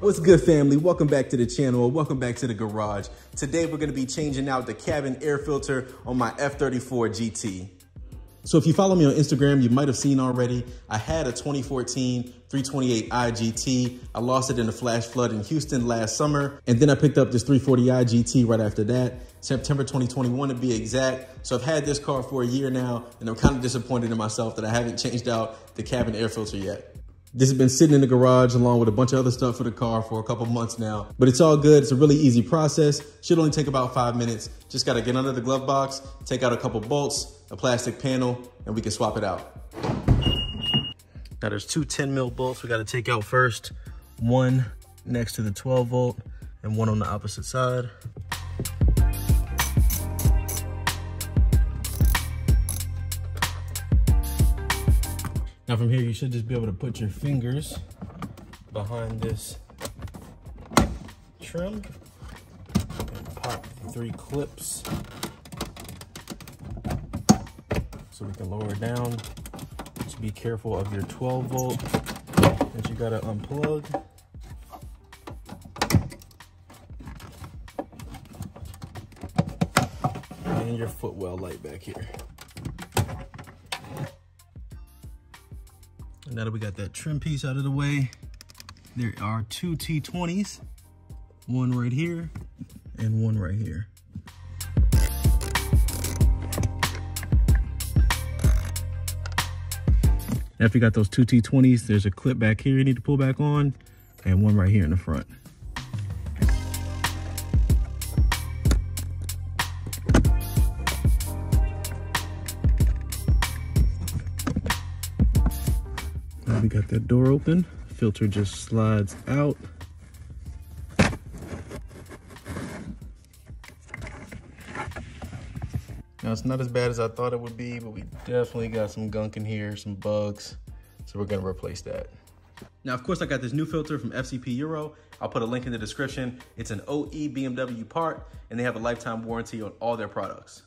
What's good, family? Welcome back to the channel, or welcome back to the garage. Today we're gonna be changing out the cabin air filter on my F34 GT. So if you follow me on Instagram, you might have seen already, I had a 2014 328i GT. I lost it in a flash flood in Houston last summer. And then I picked up this 340i GT right after that, September 2021 to be exact. So I've had this car for a year now, and I'm kind of disappointed in myself that I haven't changed out the cabin air filter yet. This has been sitting in the garage along with a bunch of other stuff for the car for a couple months now, but it's all good. It's a really easy process. Should only take about 5 minutes. Just gotta get under the glove box, take out a couple bolts, a plastic panel, and we can swap it out. Now there's two 10 mil bolts we gotta take out first. One next to the 12 volt and one on the opposite side. Now from here, you should just be able to put your fingers behind this trim and pop the 3 clips so we can lower it down. Just be careful of your 12 volt that you gotta unplug. And your footwell light back here. Now that we got that trim piece out of the way, there are 2 T20s, one right here and one right here. After you got those 2 T20s, there's a clip back here you need to pull back on and one right here in the front. We got that door open, filter just slides out. Now it's not as bad as I thought it would be, but we definitely got some gunk in here, some bugs, so we're gonna replace that. Now, of course, I got this new filter from FCP Euro. I'll put a link in the description. It's an OE BMW part, and they have a lifetime warranty on all their products.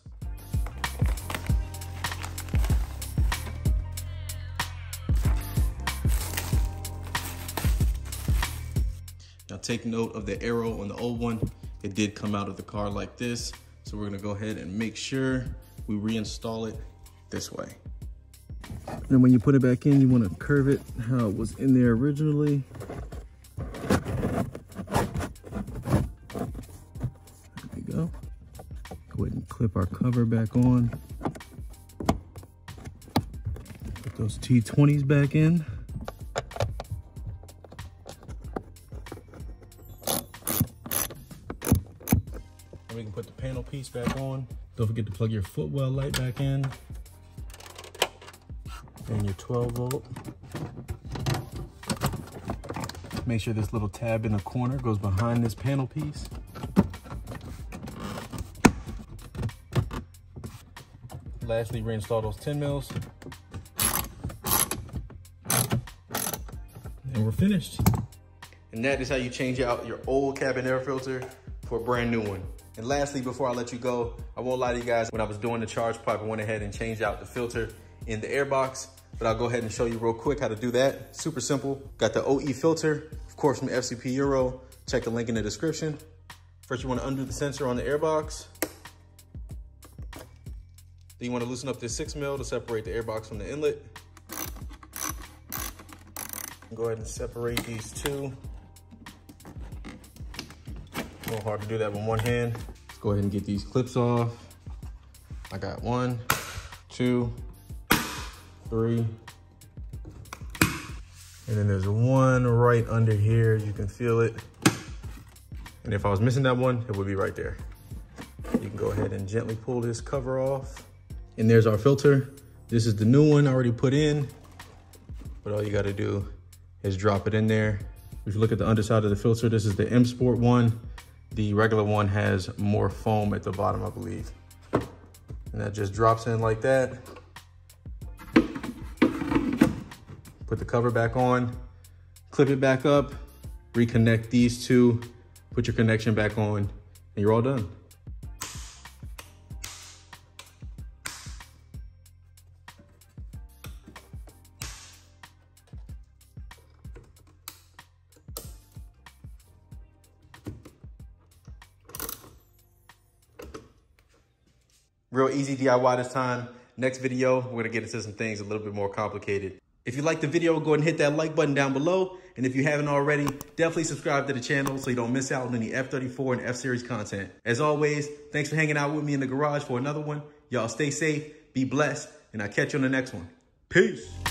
Now take note of the arrow on the old one. It did come out of the car like this. So we're gonna go ahead and make sure we reinstall it this way. And when you put it back in, you wanna curve it how it was in there originally. There we go. Go ahead and clip our cover back on. Put those T20s back in. We can put the panel piece back on. Don't forget to plug your footwell light back in and your 12 volt. Make sure this little tab in the corner goes behind this panel piece. Lastly, reinstall those 10 mils. And we're finished. And that is how you change out your old cabin air filter for a brand new one. And lastly, before I let you go, I won't lie to you guys, when I was doing the charge pipe, I went ahead and changed out the filter in the air box, but I'll go ahead and show you real quick how to do that. Super simple. Got the OE filter, of course, from FCP Euro. Check the link in the description. First, you want to undo the sensor on the air box. Then you want to loosen up this 6 mil to separate the air box from the inlet. Go ahead and separate these two. A little hard to do that with one hand. Let's go ahead and get these clips off. I got 1, 2, 3. And then there's one right under here. You can feel it. And if I was missing that one, it would be right there. You can go ahead and gently pull this cover off. And there's our filter. This is the new one already put in. But all you gotta do is drop it in there. If you look at the underside of the filter, this is the M Sport one. The regular one has more foam at the bottom, I believe. And that just drops in like that. Put the cover back on, clip it back up, reconnect these two, put your connection back on, and you're all done. Real easy DIY this time. Next video, we're gonna get into some things a little bit more complicated. If you liked the video, go ahead and hit that like button down below. And if you haven't already, definitely subscribe to the channel so you don't miss out on any F34 and F-Series content. As always, thanks for hanging out with me in the garage for another one. Y'all stay safe, be blessed, and I'll catch you on the next one. Peace.